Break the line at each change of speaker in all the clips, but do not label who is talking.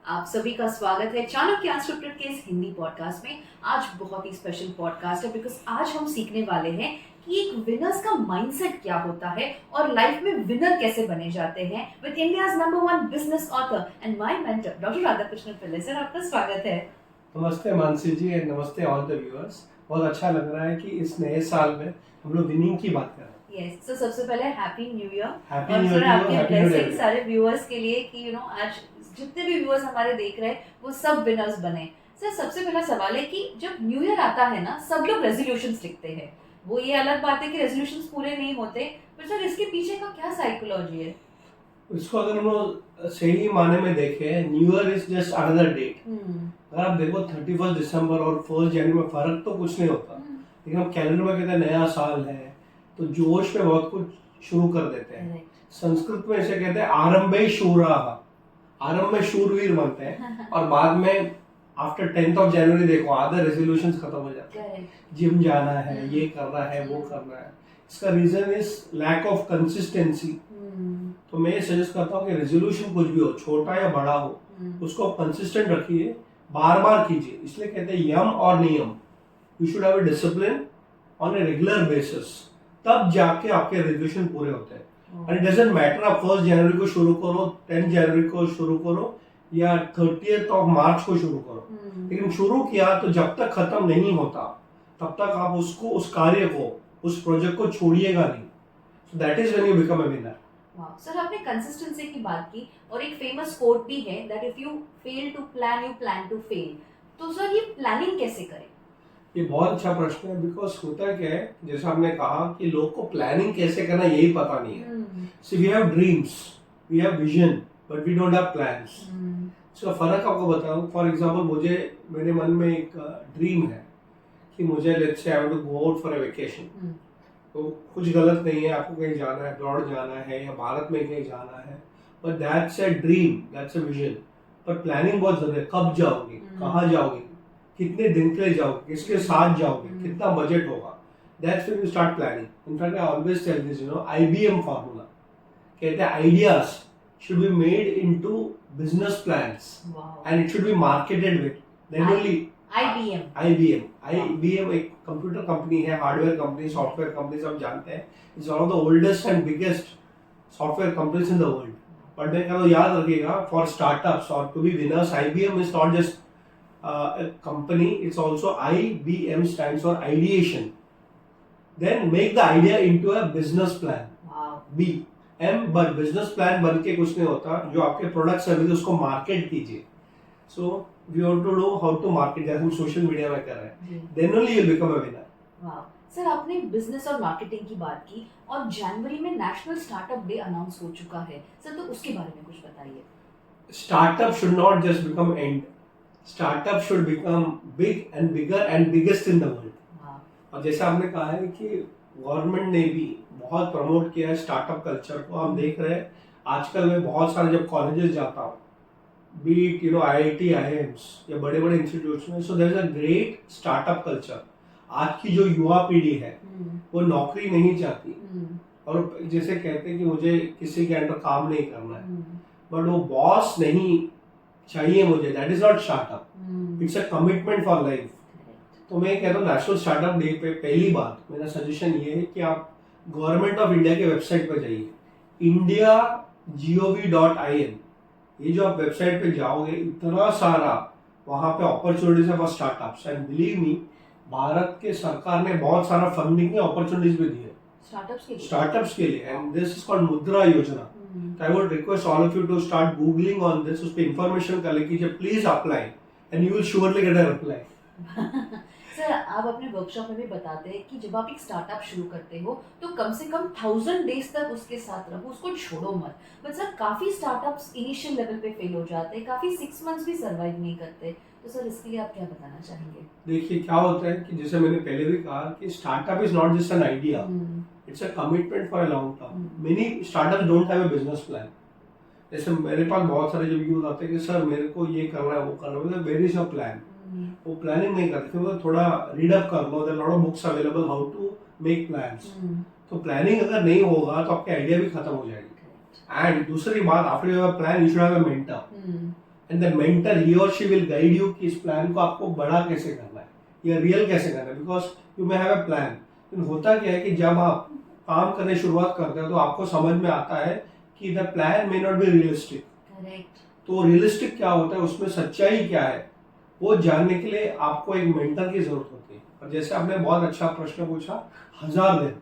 आप सभी का स्वागत है चाणक्य अनस्क्रिप्टेड के इस हिंदी पॉडकास्ट में। आज बहुत ही स्पेशल पॉडकास्ट है बिकॉज आज हम सीखने वाले हैं कि एक विनर्स का माइंडसेट क्या होता है और लाइफ में विनर कैसे बने जाते हैं with India's number 1 business author and my mentor doctor Radhakrishnan Pillai. Sir, आपका स्वागत है।
नमस्ते मानसी जी एंड नमस्ते ऑल द व्यूअर्स। बहुत अच्छा लग रहा है कि इस नए साल में हम लोग विनिंग की बात कर रहे हैं।
यस, तो सबसे पहले happy new year.
Happy new year, happy new year
सारे व्यूअर्स के लिए कि आज जितने भी व्यूअर्स हमारे देख रहे हैं वो सब विनर्स बने। सर, सबसे पहला सवाल है कि जब न्यू ईयर आता है ना, सब लोग रेजोल्यूशंस लिखते हैं। वो ये अलग बात है कि रेजोल्यूशंस पूरे नहीं होते, पर सर इसके पीछे का क्या साइकोलॉजी है?
इसको अगर हम लोग सही माने में देखें, new year is just another date. अगर आप देखो 31 दिसंबर और 1 जनवरी में फर्क तो कुछ नहीं होता, लेकिन हम कैलेंडर में कहते हैं नया साल है तो जोश में बहुत कुछ शुरू कर देते हैं। संस्कृत में इसे कहते हैं आरंभे शूराः। आरंभ में शूरवीर बनते हैं और बाद में आफ्टर 10th जनवरी देखो आधे रेजोल्यूशंस खत्म हो जाते हैं। जिम जाना है, ये करना है, वो करना है। इसका reason is lack of consistency. तो मैं सजेस्ट करता हूँ कि रेजोल्यूशन कुछ भी हो, छोटा या बड़ा हो, उसको कंसिस्टेंट रखिए, बार बार कीजिए। इसलिए कहते हैं यम और नियम। You should have a discipline on a regular basis, तब जाके आपके रेजोल्यूशन पूरे होते हैं। एंड इट डजंट मैटर आप 1 जनवरी को शुरू करो, 10 जनवरी को शुरू करो या 30th मार्च को शुरू करो, लेकिन शुरू किया तो जब तक खत्म नहीं होता तब तक आप उसको, उस कार्य को, उस प्रोजेक्ट को छोड़िएगा नहीं। So that is when you become a winner.
Sir, आपने कंसिस्टेंसी की बात की और एक फेमस कोट भी है that if you fail to plan you plan to fail. तो सर ये प्लानिंग कैसे करें?
ये बहुत अच्छा प्रश्न है, बिकॉज होता क्या है, जैसा हमने कहा कि लोग को प्लानिंग कैसे करना यही पता नहीं है। So we have dreams, we have vision, but we don't have plans. So फर्क आपको बताऊं, फॉर एग्जांपल मेरे मन में एक ड्रीम है कि मुझे let's say I want to go out for a vacation. तो कुछ गलत नहीं है, आपको कहीं जाना है, अब्रॉड जाना है या भारत में कहीं जाना है, but that's a dream, that's a vision. पर प्लानिंग बहुत जरूरी है। कब जाओगे, कहाँ जाओगे, कितने दिन के लिए जाओगे, किसके साथ जाओगे, कितना बजट होगा, that's when you start planning. In fact I always tell this, IBM formula कहते हैं ideas should be made into business plans. Wow. And it should be marketed with. Then only IBM एक कंप्यूटर कंपनी है, hardware company, software company, सब जानते हैं। It's one of the oldest and biggest software companies in the world. But मैं कहता हूँ याद रखिएगा, फॉर स्टार्टअप्स और to be winners, IBM is not just a company, it's also IBM stands for ideation. Then make the idea into a business plan. Wow. But business plan बन के कुछ नहीं होता। जो आपके प्रोडक्ट सर्विस उसको market कीजिए। So we want to know how to market, जैसे हम सोशल मीडिया में कर रहे हैं, then only you become a winner.
वाह सर, आपने बिजनेस और मार्केटिंग की बात की और जनवरी में नेशनल स्टार्टअप डे अनाउंस हो चुका है सर, तो उसके बारे में कुछ बताइए।
Startup should not just become and, startup should become big and bigger and biggest in the world. और जैसा आपने कहा है कि गवर्नमेंट ने भी बहुत प्रमोट किया है स्टार्टअप कल्चर को। हम देख रहे हैं आजकल मैं बहुत सारे जब कॉलेजेस जाता हूँ, बी इट IIT IIMs या बड़े बड़े इंस्टीट्यूट्स में, so there is a great startup culture. आज की जो युवा पीढ़ी है वो नौकरी नहीं चाहती, और जैसे कहते हैं कि मुझे किसी के अंडर काम नहीं करना है, बट वो बॉस नहीं चाहिए मुझे, that is not startup, it's a commitment for life. तो मैं कहता हूँ नेशनल स्टार्टअप डे पे पहली बात मेरा सजेशन ये है कि आप गवर्नमेंट ऑफ इंडिया के वेबसाइट पर जाइए, india.gov.in। ये जो आप वेबसाइट पे जाओगे, इतना सारा वहाँ पे अपॉर्चुनिटीज है फॉर स्टार्टअप्स। एंड बिलीव मी, भारत के सरकार ने बहुत सारा फंडिंग की अपॉर्चुनिटीज भी दी है स्टार्टअप्स के लिए। And this is called Mudra Yojana. I would request all of you to start googling on this, उस पर इंफॉर्मेशन कलेक्ट कीजिए, please apply and you will surely get a reply.
Sir, आप अपने वर्कशॉप में भी बताते हैं कि जब आप एक स्टार्टअप शुरू करते हो तो कम से कम 1000 डेज तक उसके साथ रहो, उसको छोड़ो मत। बट सर, काफी स्टार्टअप्स इनिशियल लेवल पे फेल हो जाते हैं, काफी 6 मंथ्स भी सर्वाइव नहीं करते। तो सर इसके लिए आप क्या बताना चाहेंगे?
देखिए क्या होता है कि जैसे मैंने पहले भी कहा कि startup is not just an idea, it's a commitment for a long term. Many startups don't have a business plan. जैसे मेरे पास बहुत सारे जब यूथ आते हैं कि सर मेरे को ये करना है, वो करना है, वेयर इज योर प्लान? वो प्लानिंग नहीं करते, फिर वो थोड़ा रीड अप कर लो, there lot of books available how to make plans. तो प्लानिंग अगर नहीं होगा तो आपकी आइडिया भी खत्म हो जाएगी। एंड दूसरी बात, after you have a plan you should have a mentor. And the mentor he or she will guide you कि इस प्लान को आपको बड़ा कैसे करना है या रियल कैसे करना है, because you may have a plan. लेकिन होता क्या है कि जब आप काम करने शुरुआत करते हो तो आपको समझ में आता है कि the plan may not be realistic.
Correct.
तो रियलिस्टिक क्या होता है, उसमें सच्चाई क्या है, वो जानने के लिए आपको एक मेंटर की जरूरत होती है। और जैसे आपने बहुत अच्छा प्रश्न पूछा, 1000 दिन,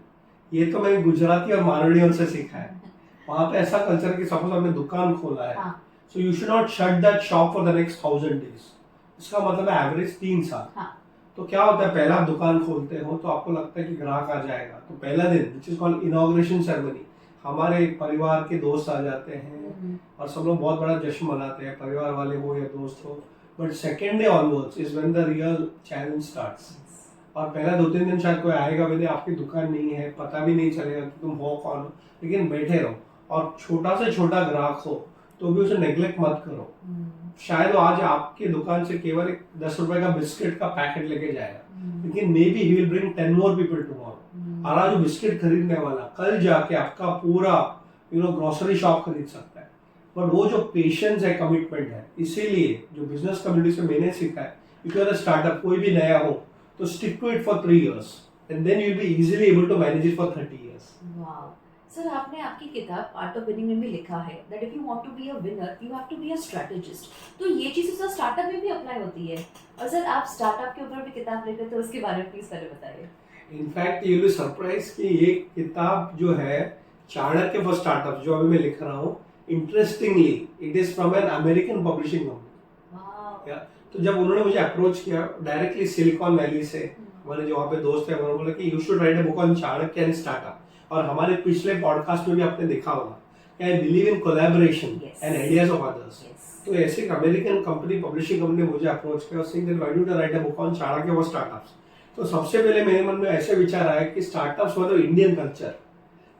ये तो मैं गुजराती और मारवाड़ियों से सीखा है। वहां पे ऐसा कल्चर कि सपोज आपने दुकान खोला है, so you should not shut that shop for the next 1000 days. इसका मतलब है एवरेज 3 साल। तो क्या होता है, पहला आप दुकान खोलते हो तो आपको लगता है कि ग्राहक आ जाएगा, तो पहला दिन which is called inauguration ceremony, हमारे परिवार के दोस्त आ जाते हैं और सब लोग बहुत बड़ा जश्न मनाते हैं, परिवार वाले हो या दोस्त हो। But second day onwards is when the real challenge starts. और पहला 2-3 दिन शायद कोई आएगा भी नहीं, आपकी दुकान नहीं है, पता भी नहीं चलेगा कि तुम हो कौन हो, लेकिन बैठे रहो। और छोटा से छोटा ग्राहक हो तो भी उसे नेग्लेक्ट मत करो। शायद वो आज आपकी दुकान से केवल एक 10 रुपए का बिस्किट का पैकेट लेके जाएगा, लेकिन may be he will bring 10 more people tomorrow. और आज जो बिस्किट खरीदने वाला कल जाके आपका पूरा ग्रोसरी शॉप खरीद सकता है। बट वो जो पेशेंस है, कमिटमेंट है, इसीलिए जो बिजनेस कम्युनिटी से मैंने सीखा है, if you are a startup, कोई भी नया हो तो stick to it for 3 years and then you will be easily able to manage it for 30 years।
Wow sir, आपने आपकी किताब आर्ट ऑफ विनिंग में भी लिखा है that if you want to be a winner you have to be a strategist. तो ये चीज़ sir startup में भी अप्लाई होती है। और सर आप स्टार्टअप के ऊपर भी किताब लिखे, तो उसके बारे में प्लीज पहले बताइए।
In fact you will be surprise कि ये किताब जो है चाणक्य फॉर स्टार्टअप जो अभी मैं लिख रहा हूँ, interestingly it is from an American publishing company. तो जब उन्होंने मुझे अप्रोच किया डायरेक्टली सिलिकॉन वैली से, हमारे जो वहाँ पे दोस्त है, उन्होंने बोला कि you should write a book on Chanakya and startup. और हमारे पिछले पॉडकास्ट में भी आपने देखा होगा कि I believe in collaboration and ideas of others. तो ऐसे एक अमेरिकन कंपनी, पब्लिशिंग कंपनी ने मुझे अप्रोच किया और saying that why don't you right a book on Chanakya for startups. तो सबसे पहले मेरे मन में ऐसे विचार आया कि स्टार्टअप्स मतलब इंडियन कल्चर,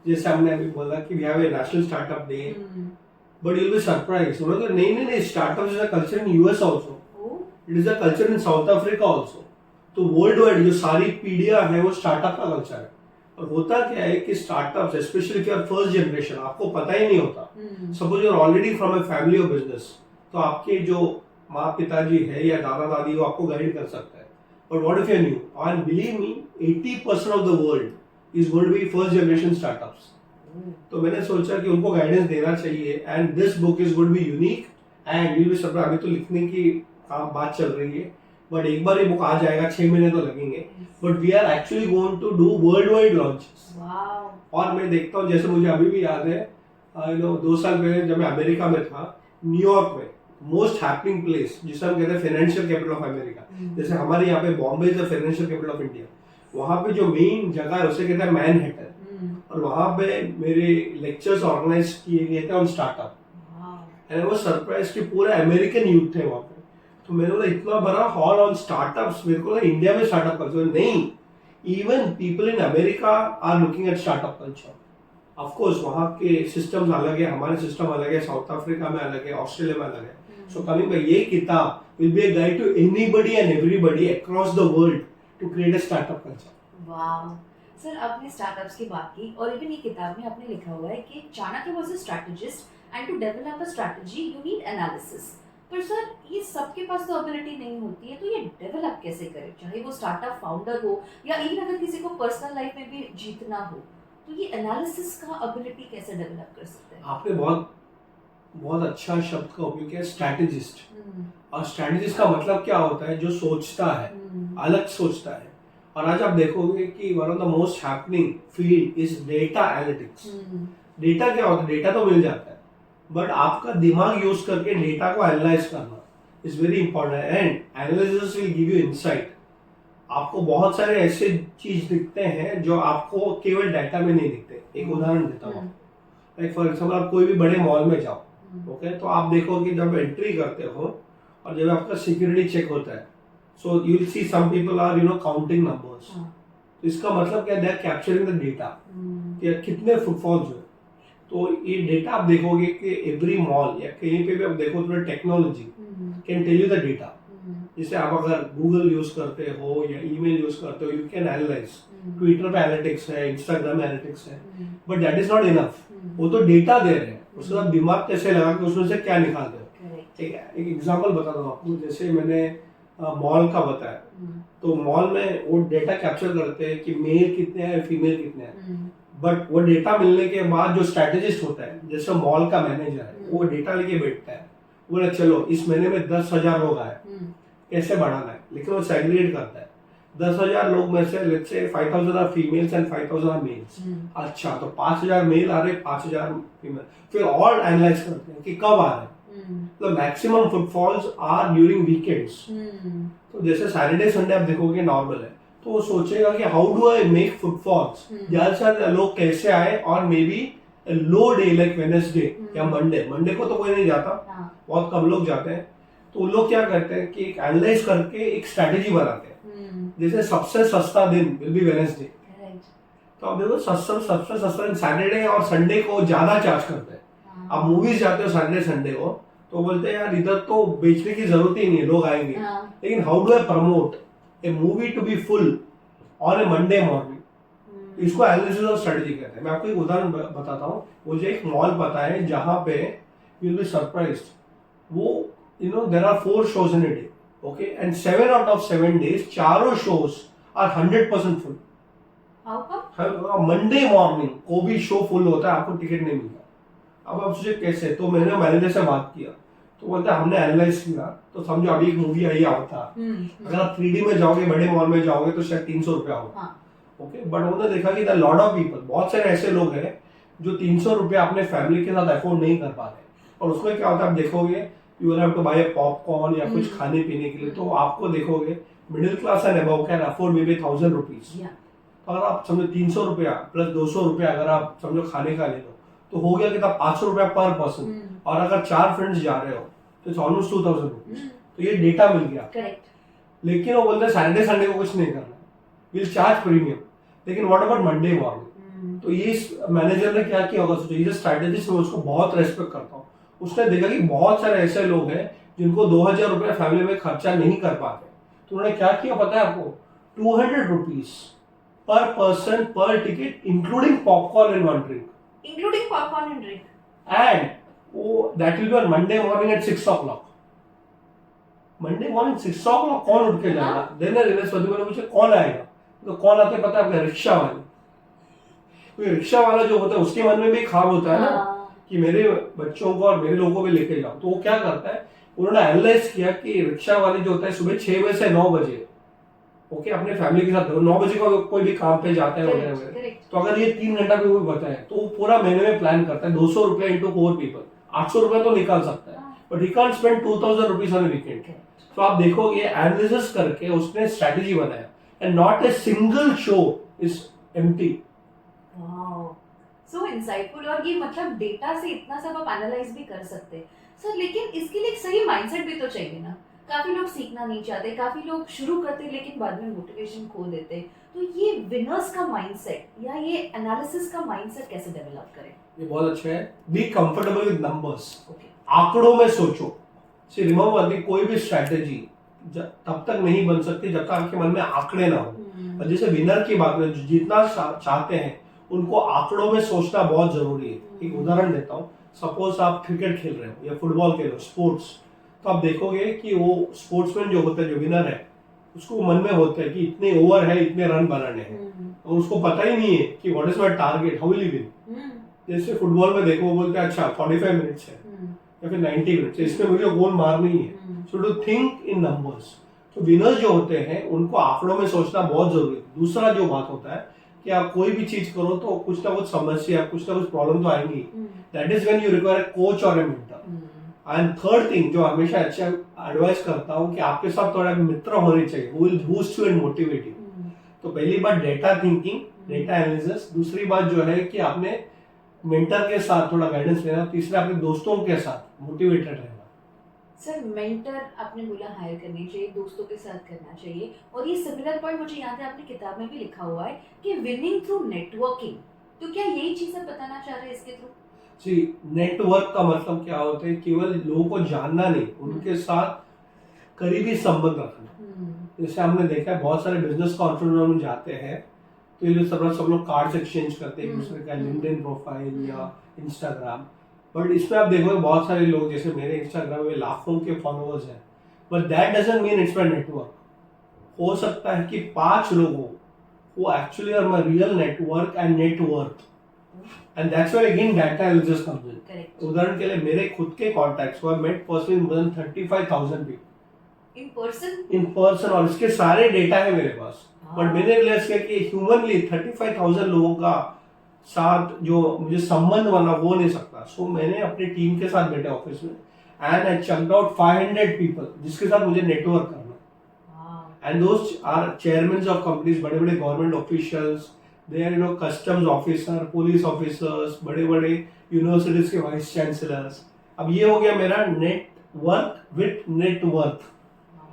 जैसे हमने अभी बोला कि we have a national startup day, but you will be surprised. उन्होंने नहीं, startup is a culture in US also, it is a culture in South Africa also. तो वर्ल्ड वाइड जो सारी पीढ़ियां है वो स्टार्टअप का कल्चर है। और होता क्या है कि startups, specially if you are first generation, आपको पता ही नहीं होता। Suppose you are already from a family of business, तो आपके जो माँ पिताजी है या दादा दादी वो आपको गाइड कर सकता है। But what if you are new, and believe me 80% of the world is going to be first generation startups. तो मैंने सोचा कि उनको गाइडेंस देना चाहिए and this book is going to be unique and you will be. अभी तो लिखने की बात चल रही है, बट एक बार ये बुक आ जाएगा, 6 महीने तो लगेंगे, but we are actually going to do world wide launches. और मैं देखता हूँ, जैसे मुझे अभी भी याद है 2 साल पहले जब मैं अमेरिका में था, न्यूयॉर्क में मोस्ट हैपनिंग प्लेस जिसे हम कहते हैं फाइनेंशियल कैपिटल ऑफ अमेरिका, जैसे हमारे यहाँ पे Bombay is the financial capital of India, वहाँ पे जो मेन जगह है उसे कहते हैं मैनहट्टन। और वहाँ पे मेरे लेक्चर्स ऑर्गेनाइज किए गए थे on startup and I was surprised कि पूरे अमेरिकन यूथ थे वहाँ पे। तो मैंने बोला इतना बड़ा हॉल ऑन स्टार्टअप्स, मेरे को इंडिया में स्टार्टअप कल्चर नहीं, even people in America are looking at startup culture. Of course वहाँ के सिस्टम्स अलग है, हमारे सिस्टम अलग है, साउथ अफ्रीका में अलग है, ऑस्ट्रेलिया में अलग है। सो कमिंग बाय, ये किताब will be a guide to anybody and everybody across the world to create a startup culture.
Wow sir, आपने स्टार्टअप्स की बात की और इवन ये किताब में आपने लिखा हुआ है कि Chanakya was a strategist and to develop a strategy you need analysis. पर सर ये सबके पास तो एबिलिटी नहीं होती है, तो ये डेवलप कैसे करें, चाहे वो स्टार्टअप फाउंडर हो या इवन अगर किसी को पर्सनल लाइफ में भी जीतना हो, तो ये एनालिसिस का एबिलिटी कैसे डेवलप कर सकते हैं?
आपने बहुत अच्छा शब्द का उपयोग किया, स्ट्रैटेजिस्ट। और स्ट्रैटेजिस्ट का मतलब क्या होता है, जो सोचता है, अलग सोचता है। और आज आप देखोगे कि one of the most happening field is data analytics. Data क्या होता है, डेटा तो मिल जाता है, बट आपका दिमाग यूज करके डेटा को एनालाइज करना is very important and analysis will give you insight. आपको बहुत सारे ऐसे चीज दिखते हैं जो आपको केवल डाटा में नहीं दिखते। एक उदाहरण देता हूँ, लाइक फॉर एग्जाम्पल आप कोई भी बड़े मॉल में जाओ, ओके, तो आप देखो कि जब एंट्री करते हो और जब आपका सिक्योरिटी चेक होता है, so you will see some people are counting numbers. तो इसका मतलब क्या, they are capturing the data कि कितने फुटफॉल्स हुए। तो ये डेटा आप देखोगे कि एवरी मॉल या कहीं पे भी आप देखो तो technology can tell you the data. जैसे आप अगर गूगल यूज करते हो या ईमेल यूज करते हो, यू कैन एनालाइज। ट्विटर पे एनालिटिक्स है, इंस्टाग्राम एनालिटिक्स है, but that is not enough. वो तो डेटा दे रहे हैं, उसके बाद दिमाग कैसे लगा कि उसमें से क्या निकालते हो। एक एग्जांपल बताता हूँ आपको। जैसे मैंने मॉल का बताया, तो मॉल में वो डेटा कैप्चर करते हैं कि मेल कितने हैं फीमेल कितने हैं, बट वो डेटा मिलने के बाद जो स्ट्रेटेजिस्ट होता है, जैसे मॉल का मैनेजर है, वो डेटा लेके बैठता है, बोले चलो इस महीने में 10,000 लोग आए, कैसे बढ़ाना है, लेकिन वो सेग्रीगेट करता है 10,000 लोग में से let's say 5,000 are females and 5,000 are males. अच्छा, तो 5,000 मेल आ रहे, 5,000 फीमेल, फिर और एनालाइज करते हैं कि कब आ रहे हैं। तो maximum footfalls are during weekends. तो जैसे सैटरडे संडे आप देखोगे नॉर्मल है, तो वो सोचेगा कि how do I make footfalls, ज्यादा से ज्यादा लोग कैसे आए, और may be low day like Wednesday या मंडे को तो कोई नहीं जाता, बहुत कम लोग जाते हैं। तो वो लोग क्या करते हैं कि एक एनालाइज करके एक स्ट्रेटेजी बनाते हैं। जैसे सबसे सस्ता दिन विल बी वेडनेसडे, तो आप देखो सबसे सस्ता दिन सैटरडे और संडे को ज्यादा चार्ज करते हैं। आप मूवीज जाते हो सैटरडे संडे को, तो बोलते हैं यार इधर तो बेचने की जरूरत ही नहीं है, लोग आएंगे। लेकिन how do I promote a movie to be full on a Monday morning, इसको एनालिसिस और स्ट्रेटेजी कहते हैं। मैं आपको एक उदाहरण बताता हूँ। मुझे एक मॉल पता है जहाँ पे यू विल बी सरप्राइज्ड, वो there are 4 shows in a day, okay, and 7 out of 7 days चारों shows are 100% full.
How come?
Monday morning को भी शो फुल होता है, आपको टिकट नहीं मिलता। अब आप सोचिए कैसे। तो मैंने मैनेजर से बात किया, तो बोलते हैं हमने एनालाइज किया, तो समझो अभी एक मूवी आई अवतार, अगर आप 3D में जाओगे, बड़े मॉल में जाओगे, तो शायद 300 रुपया होगा, ओके, बट उन्होंने देखा कि द लॉट ऑफ पीपल, बहुत सारे ऐसे लोग हैं जो 300 रुपया अपने फैमिली के साथ अफोर्ड नहीं कर पाते। और उसमें क्या होता है, आप देखोगे you will have to buy popcorn या कुछ खाने पीने के लिए, तो आपको देखोगे middle class and above can afford may be 1,000 rupees. तो अगर आप समझो 300 रुपया प्लस 200 रुपया अगर आप समझो खाने का ले लो, तो हो गया कितना, 500 रुपया पर पर्सन। और अगर 4 फ्रेंड्स जा रहे हो तो इट्स ऑलमोस्ट 2,000 रुपीज। तो ये डेटा मिल गया। लेकिन वो बोलते हैं सैटरडे संडे को कुछ नहीं करना, विल चार्ज प्रीमियम। लेकिन व्हाट अबाउट मंडे मॉर्निंग? तो ये मैनेजर ने क्या किया होगा, सोचो, ये स्ट्रैटेजिस्ट, मैं उसको बहुत रेस्पेक्ट करता हूँ। उसने देखा कि बहुत सारे ऐसे लोग हैं जिनको 2,000 रुपया फैमिली में खर्चा नहीं कर पाते, तो उन्होंने क्या किया पता है आपको, 200 rupees per person per ticket, including popcorn and one drink, and वो that will be on Monday morning at 6 o'clock। Monday morning 6 o'clock कौन उठ के जाएगा? देन रिवर्स मैंने पूछा कौन आएगा, तो कौन आते पता है आपका, रिक्शा वाले। तो रिक्शा वाला जो होता है उसके मन में भी खाब होता है ना कि मेरे बच्चों को और मेरे लोगों को भी लेके जाओ। तो वो क्या करता है, उन्होंने एनालाइज किया कि रिक्शा वाले जो होता है सुबह 6 बजे से 9 बजे, ओके, अपने फैमिली के साथ 9 बजे को कोई भी काम पे जाता है वगैरह, तो अगर ये 3 घंटा भी कोई बता है, तो वो पूरा महीने में प्लान करता है 200 रुपया इंटू 4 पीपल, 800 रुपया तो निकाल सकता है, but he can't spend 2,000 rupees on weekend. तो आप देखोगे एनालिसिस करके उसने स्ट्रेटेजी बनाया, and not a single show is empty.
So insightful. और ये मतलब डेटा से इतना सब आप एनालाइज भी कर सकते हैं सर, लेकिन इसके लिए एक सही माइंडसेट भी तो चाहिए ना। काफी लोग सीखना नहीं चाहते, काफी लोग शुरू करते लेकिन बाद में मोटिवेशन खो देते। तो ये विनर्स का माइंडसेट या ये एनालिसिस का माइंडसेट कैसे डेवलप करें?
ये बहुत अच्छा है। बी कंफर्टेबल विद नंबर्स, आंकड़ों में सोचो। सी रिमेंबर, कोई भी स्ट्रेटेजी तब तक नहीं बन सकती जब तक आपके मन में आंकड़े ना हो। और जैसे विनर की बात में जितना चाहते हैं उनको आंकड़ों में सोचना बहुत जरूरी है। एक उदाहरण देता हूँ, सपोज आप क्रिकेट खेल रहे हो या फुटबॉल खेल रहे हो, स्पोर्ट्स, तो आप देखोगे कि वो स्पोर्ट्समैन जो होता है, जो विनर है, उसको मन में होता है कि इतने ओवर है, इतने रन बनाने हैं, और उसको पता ही नहीं है कि what is my target, how will he win. जैसे फुटबॉल में देखो, वो बोलते हैं अच्छा 45 मिनट्स है या फिर 90 मिनट्स, इसमें मुझे गोल मारनी है। सो टू थिंक इन नंबर्स। तो विनर्स जो होते हैं उनको आंकड़ों में सोचना बहुत जरूरी है। दूसरा जो बात होता है कि आप कोई भी चीज करो तो कुछ ना कुछ समस्या, कुछ ना कुछ प्रॉब्लम तो आएंगी। That is when you require a coach or a mentor. And third thing जो हमेशा अच्छा एडवाइस करता हूँ कि आपके साथ थोड़ा मित्र होने चाहिए, who will boost you and motivate you। तो पहली बात डेटा थिंकिंग, डेटा एनालिसिस। दूसरी बात जो है कि आपने मेंटर के साथ थोड़ा गाइडेंस लेना। तीसरा अपने दोस्तों के साथ मोटिवेटेड रहना।
सर मेंटर आपने बोला हायर करनी चाहिए, दोस्तों के साथ करना चाहिए, और ये सिमिलर पॉइंट मुझे याद है आपने किताब में भी लिखा हुआ है कि विनिंग थ्रू नेटवर्किंग। तो क्या यही चीज आप बताना चाह रहे हैं इसके थ्रू?
जी, नेटवर्क का मतलब क्या होता है, केवल लोगों को जानना नहीं, उनके साथ करीबी संबंध रखना। जैसे हमने देखा है बहुत सारे बिजनेस कॉन्फ्रेंस में जाते हैं तो ये सब लोग कार्ड्स एक्सचेंज करते हैं एक दूसरे का, लिंक्डइन प्रोफाइल या इंस्टाग्राम, बट इसमें आप देखोगे बहुत सारे लोग, जैसे मेरे इंस्टाग्राम में लाखों के फॉलोअर्स हैं, but that doesn't mean it's my network. हो सकता है कि 5 लोग हो who actually are my real network and net worth, and that's where again data analysis comes in.
Correct.
उदाहरण के लिए मेरे खुद के contacts who have met personally more than 35,000 people in person और इसके सारे डेटा है मेरे पास। बट मैंने रियलाइज किया कि ह्यूमनली 35,000 लोगों का साथ जो मुझे संबंध बना वो नहीं सकता। सो मैंने अपनी टीम के साथ बैठे ऑफिस में and I checked out 500 people जिसके साथ मुझे नेटवर्क करना। And those are chairmen of companies, बड़े बड़े government officials, they are customs officer, police officers, बड़े बड़े यूनिवर्सिटीज के वाइस चांसलर्स। अब ये हो गया मेरा नेटवर्क विथ नेटवर्थ।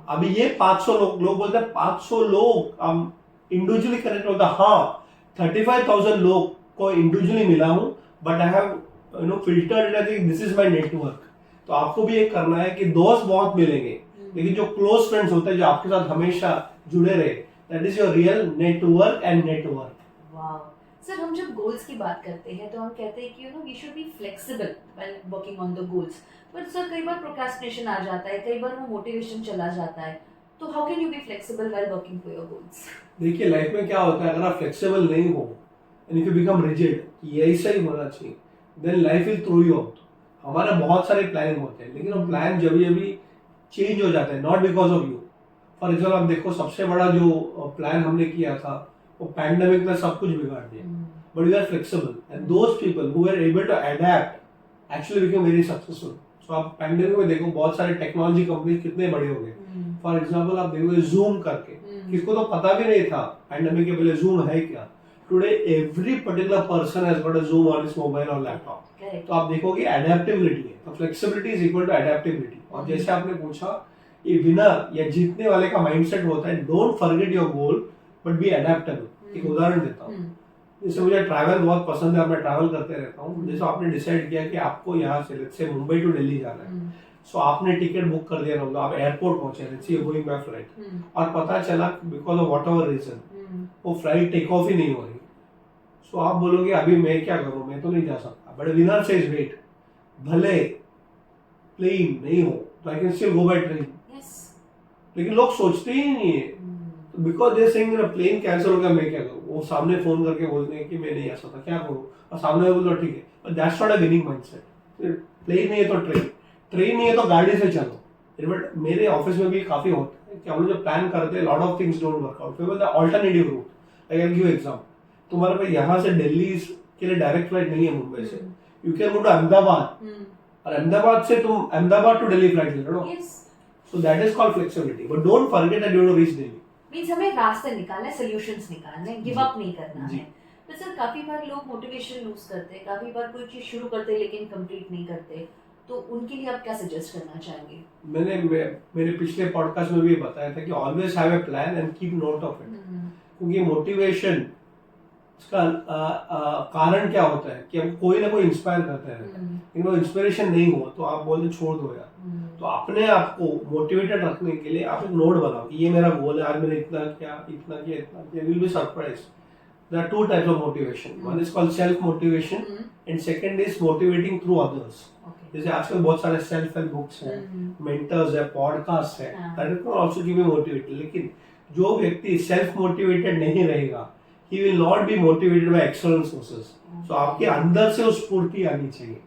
अभी ये 500 लोग बोलते हैं 500 लोग हम इंडिविजुअली कनेक्ट होता। हाँ 35,000 लोग को इंडिविजुअली मिला हूँ, but I have filtered, I think this is my network. तो आपको भी ये करना है कि दोस्त बहुत मिलेंगे, लेकिन जो क्लोज फ्रेंड्स होते हैं जो आपके साथ हमेशा जुड़े रहे, that is your real network and network.
Wow sir, हम जब गोल्स की बात करते हैं तो हम कहते हैं कि we should be flexible when working on the goals, but sir कई बार प्रोक्रेस्टिनेशन आ जाता है, कई बार वो मोटिवेशन चला जाता है, तो how can you be flexible while working for your goals?
देखिए लाइफ में क्या होता है, अगर आप फ्लेक्सिबल नहीं हो and if you become rigid कि ऐसा ही होना चाहिए, then life will throw you out. हमारे बहुत सारे प्लानिंग होते हैं, लेकिन वो प्लान जब भी चेंज हो जाता है, not because of you. For example आप देखो, सबसे बड़ा जो प्लान हमने किया था वो पैंडेमिक ने सब कुछ बिगाड़ दिया, but we are flexible and those people who are able to adapt actually become very successful. So आप पैंडेमिक में देखो बहुत सारे टेक्नोलॉजी कंपनी कितने बड़े हो गए। फॉर एग्जाम्पल आप देखोगे जूम करके, किसको तो पता भी नहीं था पैंडेमिक के पहले जूम है क्या। Today every particular person has got a zoom on his mobile और लैपटॉप। तो आप देखोगे एडेप्टेबिलिटी है, तो flexibility is equal to adaptability. और जैसे आपने पूछा, ये विनर या जीतने वाले का माइंडसेट होता है, don't forget your goal but be adaptable. एक उदाहरण देता हूँ, जैसे मुझे ट्रैवल बहुत पसंद है और मैं ट्रैवल करते रहता हूँ। जैसे आपने डिसाइड किया कि आपको यहाँ से लेट्स से मुंबई टू दिल्ली जाना है, सो आपने टिकट बुक कर दिया, मतलब आप एयरपोर्ट पहुंचे, let's say going by flight, और पता चला because of whatever reason वो फ्लाइट टेक ऑफ ही नहीं हो रही। सो आप बोलोगे अभी मैं क्या करूँ, मैं तो नहीं जा सकता। बट विनर सेज वेट, भले प्लेन नहीं हो तो I can still go by train. लेकिन लोग सोचते ही नहीं है, बिकॉज दे सेइंग मेरा प्लेन कैंसिल हो गया, मैं क्या करूँ। वो सामने फोन करके बोलते हैं कि मैं नहीं आ सकता, क्या करूँ, और सामने बोलो ठीक है, but that's not a winning mindset. Plane नहीं है तो ट्रेन, ट्रेन नहीं है तो गाड़ी से चलो। बट मेरे ऑफिस में भी काफी होता है कि हम लोग जब प्लान करते हैं, lot of things don't work out, फिर बोलते हैं alternative route. I can give example, तुम्हारे पास यहाँ से दिल्ली के लिए डायरेक्ट फ्लाइट नहीं है मुंबई से, you can go to Ahmedabad, और अहमदाबाद से तुम अहमदाबाद टू दिल्ली फ्लाइट ले लो। So that is called flexibility, but don't forget that you have to reach Delhi.
Means हमें रास्ते निकालने, सॉल्यूशंस निकालने, गिव अप नहीं करना है। तो सर काफी बार लोग मोटिवेशन लूज करते हैं, काफी बार कोई चीज शुरू करते हैं लेकिन कंप्लीट नहीं करते, तो उनके लिए आप क्या सजेस्ट करना चाहेंगे?
मैंने मेरे पिछले पॉडकास्ट में भी बताया था कि always have a plan and keep note of it. क्योंकि मोटिवेशन इसका कारण क्या होता है कि हमको कोई ना कोई इंस्पायर करता है, लेकिन वो इंस्पिरेशन नहीं हो तो आप बोलते छोड़ दो यार। तो अपने आप को मोटिवेटेड रखने के लिए आप एक नोट बनाओ कि ये मेरा गोल है, आज मैंने इतना किया, इतना किया, इतना किया। You will be surprised. There are two types of motivation. One is called self motivation and second is motivating through others. जैसे आजकल बहुत सारे सेल्फ हेल्प बुक्स हैं, मेंटर्स है, पॉडकास्ट है, that can also give you motivated. लेकिन जो व्यक्ति सेल्फ मोटिवेटेड नहीं रहेगा, he will not be motivated by external sources. So आपके अंदर से उस स्फूर्ति आनी चाहिए।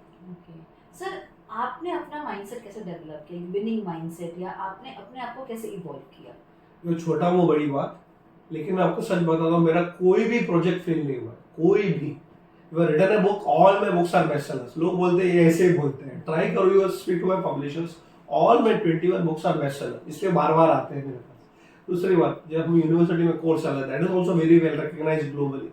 सर आपने अपना माइंडसेट कैसे डेवलप किया, विनिंग माइंडसेट, या आपने अपने आप को कैसे इवॉल्व किया?
ये छोटा वो बड़ी बात, लेकिन मैं आपको सच बताता हूँ, मेरा कोई भी प्रोजेक्ट फेल नहीं हुआ, कोई भी। You are written a book, all my books are best sellers. लोग बोलते हैं ये ऐसे ही बोलते हैं, ट्राई करो, you speak to my publishers, all my 21 books are best seller, इसलिए बार-बार आते हैं मेरे पास। दूसरी बात, जब हम यूनिवर्सिटी में कोर्स चला, that is also very well recognised globally.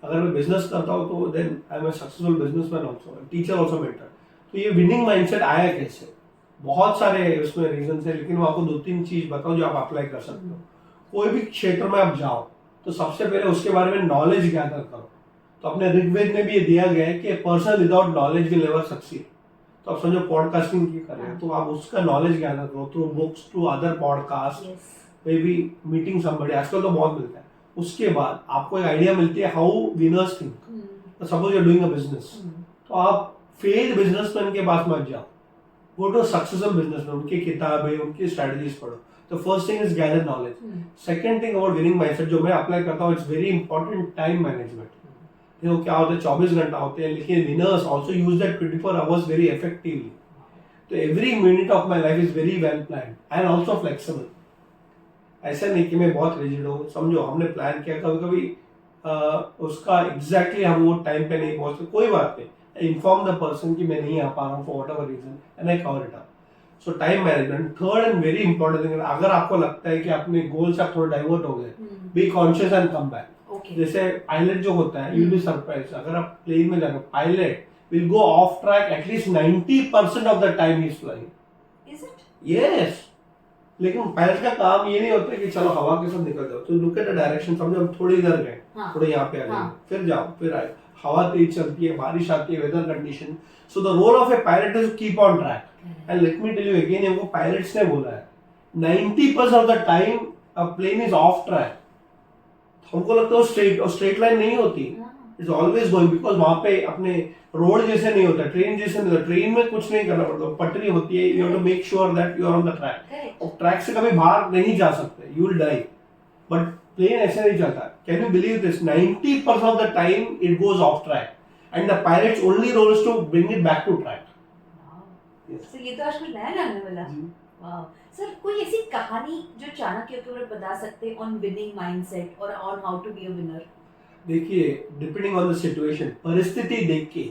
अगर मैं बिजनेस करता हूँ तो then I am a successful businessman also, teacher also, mentor. तो ये विनिंग माइंडसेट आया कैसे? बहुत सारे उसमें रीजंस है, लेकिन मैं आपको 2-3 चीज बताऊं जो आप अप्लाई कर सकते हो। कोई भी क्षेत्र में आप जाओ तो सबसे पहले उसके बारे में नॉलेज गैदर करो। तो अपने ऋग्वेद में भी ये दिया गया है कि person without knowledge will never succeed. तो आप समझो पॉडकास्टिंग की कर रहे हैं तो आप उसका नॉलेज गैदर करो through books, through other podcast, may be meeting somebody, आजकल तो बहुत मिलता है। उसके बाद आपको एक आइडिया मिलती है how winners think. Suppose you are doing a business, तो आप फेल्ड बिजनेसमैन के पास मत जाओ, गो टू सक्सेसफुल बिजनेसमैन, उनकी किताबें, उनकी स्ट्रेटजीज पढ़ो. तो first thing is gather knowledge. Second thing about winning mindset जो मैं अप्लाई करता हूँ, it's very important time management. देखो क्या होता है, 24 घंटा होते हैं, लेकिन winners also use that 24 hours very effectively. तो every minute of my life is very well planned and also flexible. ऐसा नहीं कि मैं बहुत रिजिड हूँ. समझो हमने प्लान किया, कभी कभी उसका एग्जैक्टली हम वो टाइम पे नहीं पहुंचते, कोई बात नहीं, इन्फॉर्म द पर्सन कि मैं नहीं आ पा रहा हूँ for whatever reason and I cover it up. So time management. Third and very important thing, अगर आपको लगता है कि अपने गोल से आप थोड़ा डाइवर्ट हो गए, be conscious and come back. जैसे पायलट जो होता है, यू बी सरप्राइज, अगर आप प्लेन में जाकर pilot will go of track at least 90% of the time he is flying.
Is it?
Yes. लेकिन पायलट का काम ये नहीं होता कि चलो हवा के साथ निकल जाओ. तो लुक एट द डायरेक्शन. समझो हम थोड़ी इधर गए, थोड़े यहाँ पे आ गए, फिर जाओ, फिर आए. हवा तेज चलती है, बारिश आती है, weather condition. So the role of a pilot is keep on track. And let me tell you again, वो पायलट्स ने बोला है 90% of the time a plane is off track. हमको लगता है स्ट्रेट लाइन नहीं होती, इट्स ऑलवेज गोइंग, बिकॉज वहां पे अपने रोड जैसे नहीं होता, ट्रेन जैसे नहीं होता. ट्रेन में कुछ नहीं करना पड़ता, पटरी होती है, you have to make sure that you are on the track. और ट्रैक से कभी बाहर नहीं जा सकते, you will die. But plane ऐसे नहीं चलता. Can you believe this? 90% of the time it goes off track and the pilots only role is to bring it back to track.
Sir ये तो आजकल नया जानने वाला. वाह सर, कोई ऐसी कहानी जो चाणक्य के ऊपर बता सकते ऑन विनिंग माइंडसेट और on how to be a winner?
देखिए, डिपेंडिंग ऑन द सिचुएशन, परिस्थिति देख के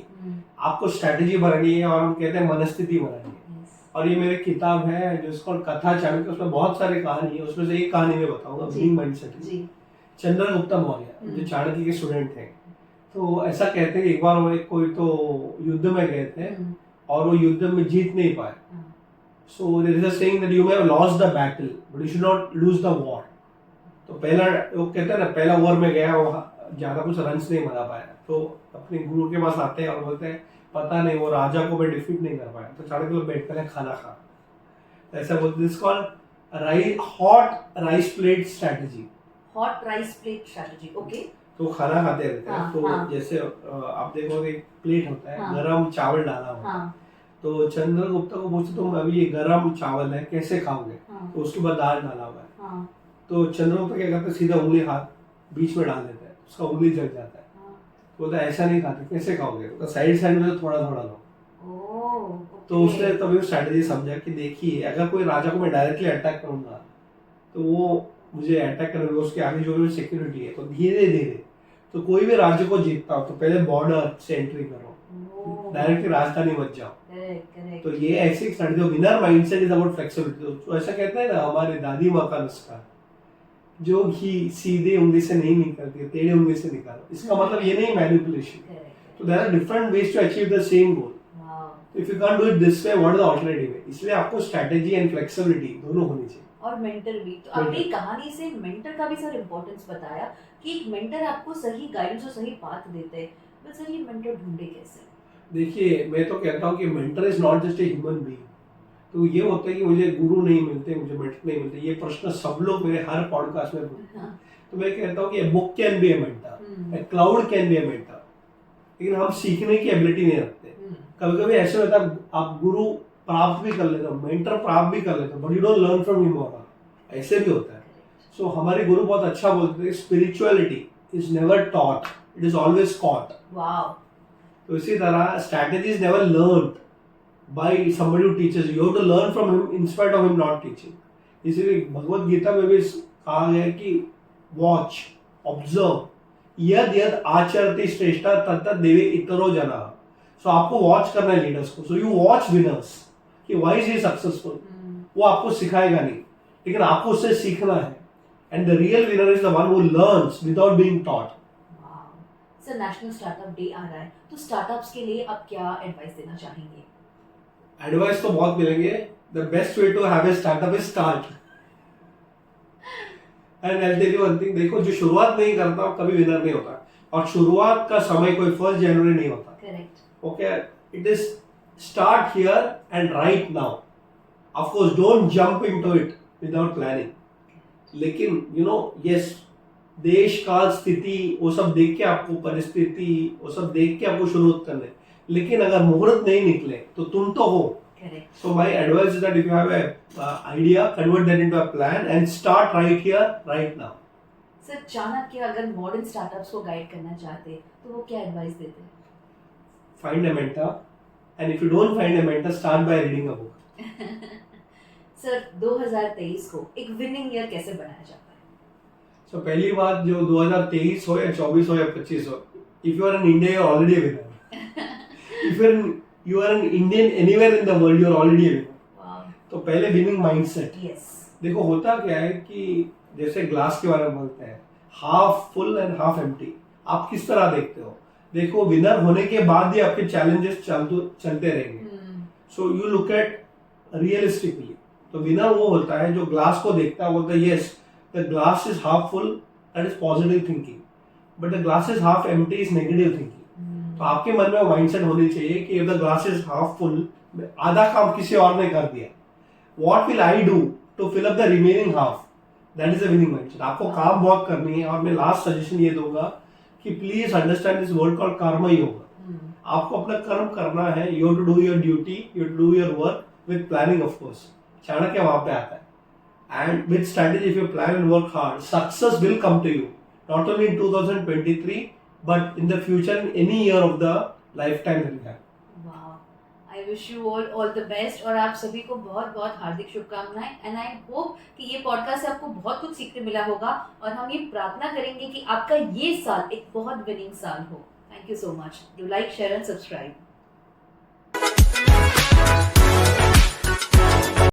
आपको स्ट्रेटजी बनानी है, और हम कहते हैं मनस्थिति बनानी है. और ये मेरी किताब है जिसको कथा चाणक्य, उसमें बहुत सारी कहानी है, उसमें से एक कहानी मैं बताऊंगा, विनिंग माइंडसेट. चंद्रगुप्त मौर्य जो चाणक्य के स्टूडेंट थे, तो ऐसा कहते हैं एक बार वो कोई तो युद्ध में गए थे और वो युद्ध में जीत नहीं पाए. So there is a saying that you may have lost the battle but you should not lose the war. तो पहला वो कहते हैं ना, पहला वॉर में गया, वो ज्यादा कुछ रन्स नहीं बना पाया, तो अपने गुरु के पास आते हैं और बोलते हैं पता नहीं वो राजा को मैं डिफीट नहीं कर पाया. तो चाणक्य लोग बैठ पहले खाना खा. ऐसा बोलते, this called hot rice plate strategy.
Hot rice plate strategy, okay.
तो खाना खाते रहते हैं, तो जैसे आप देखोगे प्लेट होता है, गरम चावल डाला हुआ. तो चंद्रगुप्त को पूछते तुम अभी ये गरम चावल है कैसे खाओगे? तो उसके बाद दाल डाला हुआ है. तो चंद्रगुप्त क्या करते, सीधा उंगली हाथ बीच में डाल देते हैं, उसका उंगली जल जाता है. बोलता है ऐसा नहीं खाते, कैसे खाओगे? तो साइड साइड में थोड़ा थोड़ा लो. तो उसने तभी स्ट्रेटजी समझा कि देखिए, अगर कोई राजा को मैं डायरेक्टली अटैक करूंगा तो वो मुझे अटैक करेंगे, उसके आगे जो भी सिक्योरिटी है. तो धीरे धीरे, तो कोई भी राज्य को जीतता हो तो पहले बॉर्डर से एंट्री करो, डायरेक्टली राजधानी मत जाओ. तो ये ऐसी strategy. Winner mindset is about flexibility. तो ऐसा कहते हैं ना हमारे दादी माँ का नुस्खा, जो घी सीधे उंगली से नहीं निकलती, टेढ़ी उंगली से निकालो. इसका मतलब ये नहीं मैनिपुलेशन. तो there are different ways to achieve the same goal. If you can't do it this way, what is the alternative way? इसलिए आपको स्ट्रेटजी एंड फ्लेक्सिबिलिटी दोनों होनी चाहिए,
और मेंटर भी. तो आपने कहानी से मेंटर का भी सर इंपॉर्टेंस बताया कि एक मेंटर आपको सही गाइडेंस और सही बात देते हैं. बट सर ये मेंटर ढूंढे कैसे?
देखिए, मैं तो कहता हूँ कि mentor is not just a human being. तो ये होता है कि मुझे गुरु नहीं मिलते, मुझे मेंटर नहीं मिलते, ये प्रश्न सब लोग मेरे हर पॉडकास्ट में पूछते हैं. तो मैं कहता हूँ कि a book can be A mentor, A cloud can be A mentor, लेकिन हम सीखने की एबिलिटी नहीं रखते. कभी कभी ऐसे होता है आप गुरु प्राप्त भी कर लेते हो, मेंटर प्राप्त भी कर लेते हो, but you don't learn from him और हर. ऐसे भी होता है. सो हमारे गुरु बहुत अच्छा बोलते थे, spirituality is never taught, it is always caught.
Wow.
तो इसी तरह strategy is never learned by somebody who teaches you, have to learn from him in spite of him not teaching. इसीलिए भगवत गीता में भी कहा गया है कि वॉच, ऑब्जर्व, यद यद आचरति श्रेष्ठा तत्तत् देवे इतरो जना. सो आपको वॉच करना है लीडर्स को. सो यू वॉच विनर्स कि व्हाई इज ही सक्सेसफुल. वो आपको सिखाएगा नहीं, लेकिन आपको उससे सीखना है. And the real winner is the one who learns without being taught.
Sir national startup day आ रहा है, तो स्टार्टअप्स के लिए आप क्या एडवाइस देना चाहेंगे?
एडवाइस तो बहुत मिलेंगे. The best way to have a startup is start. And I tell you one thing, देखो जो शुरुआत नहीं करता कभी विनर नहीं होता. और शुरुआत का समय कोई 1 जनवरी नहीं होता.
Correct.
Okay, it is start here and right now. Of course, don't jump into it without planning. लेकिन you know, yes, देश काल स्थिति वो सब देख के आपको, परिस्थिति वो सब देख के आपको शुरू करना है. लेकिन अगर मुहूर्त नहीं निकले तो तुम तो हो.
Correct.
So my advice is that if you have a idea, convert that into a plan and start right here, right now.
Sir Chanakya अगर मॉडर्न स्टार्टअप्स को गाइड करना चाहते तो वो क्या एडवाइस देते?
Find a mentor, and if you don't find a mentor, start by reading a book.
Sir 2023 को एक विनिंग ईयर कैसे बनाया जाता है?
So पहली बात, जो 2023 हो या 24 हो या 25 हो, if you are in India, you are already a winner. If you are an Indian anywhere in the world, you are already a winner.
Wow.
तो पहले विनिंग माइंडसेट.
Yes.
देखो होता क्या है कि जैसे ग्लास के बारे में बोलते हैं, half full and half empty. आप किस तरह देखते हो? देखो, विनर होने के बाद भी आपके चैलेंजेस चलते रहेंगे. So you look at realistically. तो विनर वो होता है जो ग्लास को देखता है, बोलता है yes the glass is half full, that is positive thinking, but the glass is half empty is negative thinking. तो आपके मन में माइंडसेट होनी चाहिए कि if the glass is half full, आधा काम किसी और ने कर दिया, what will I do to fill up the remaining half. That is a winning mindset. आपको काम बहुत करनी है. और मैं लास्ट सजेशन ये दूंगा कि please understand this word called karma yoga. आपको अपना कर्म करना है. You have to do your duty, you have to do your work with planning. Of course Chanakya वहां पे आता है. And with strategy, if you plan and work hard, success will come to you, not only in 2023 but in the future, in any year of the life time that you have.
I wish you all the best और आप सभी को बहुत बहुत हार्दिक शुभकामनाएं. And I hope कि ये podcast से आपको बहुत कुछ सीखने मिला होगा और हम ये प्रार्थना करेंगे कि आपका ये साल एक बहुत विनिंग साल हो. Thank you so much. Do like, share and subscribe.